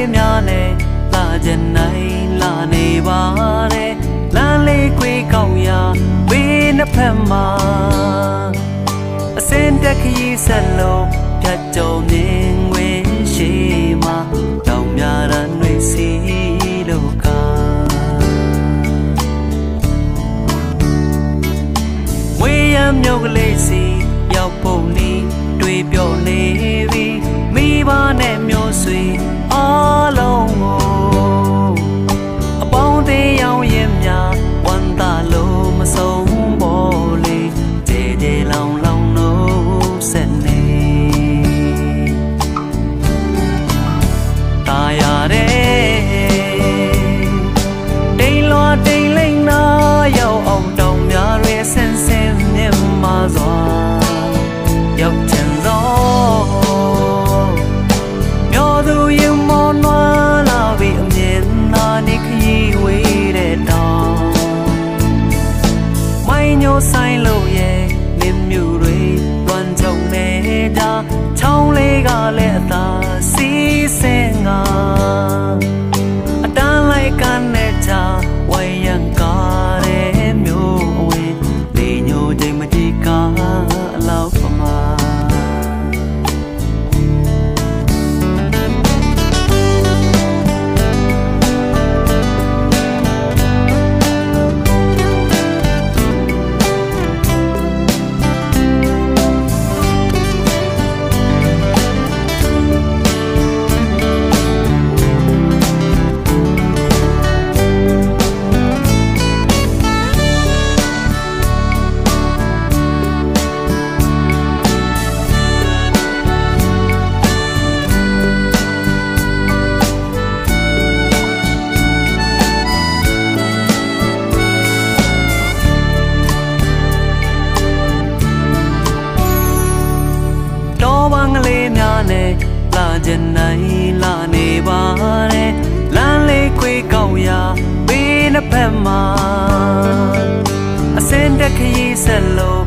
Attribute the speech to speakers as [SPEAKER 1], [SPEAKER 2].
[SPEAKER 1] လေးများနဲ့လာချင်နိုင်လာနေပါတယ်လမ်းလေးခွေကောင်းရာဘေးနှစ်ဖက်မှာအစင်တက်ခရီးဆက်လို့ဖြတ်ကျော်မြင်ဝင်ရှိမှာတောင်များရန်တွေစီလို့ကဝေးရမြို့ကလေးစီရောက်ဖို့နီးတွေးပြောနေပြီမိဘနဲ့မျိုးဆွေအားလုံးကိုအပေါင်းသေးရောင်ရင်များဝမ်းသာလို့မဆုံးပေါ်လေတေတေလောင်လောင်လို့ဆက်နေตายရတဲ့တိမ်လွာတိမ်လိမ့်နာရောက်အောင်တောင်များရဲဆင်းဆင်းမြင်မာစွာရောက်ချင်သောမျောသူရင်မောနွားလာပြီးအမြင်သာနေခရီးဝေးတဲ့တောင်မိုင်းညိုဆိုင်လို့ရဲ့မြင်မြူတွေလွမ်းကြုံနေတာချောင်းလေးကလည်းအသာစီးစင်ငါအတန်းလိုက်ကနေချဝိုင်းရန်ကားတဲ့မျိုးအဝင်လေညိုချိန်မတိကားအလောက်ပမာလာချင်နိုင်လာနေပါတယ်လမ်းလေးခွေကောင်းရာဘေးနှစ်ဖက်မှာအစင်တက်ခရီးဆက်လို့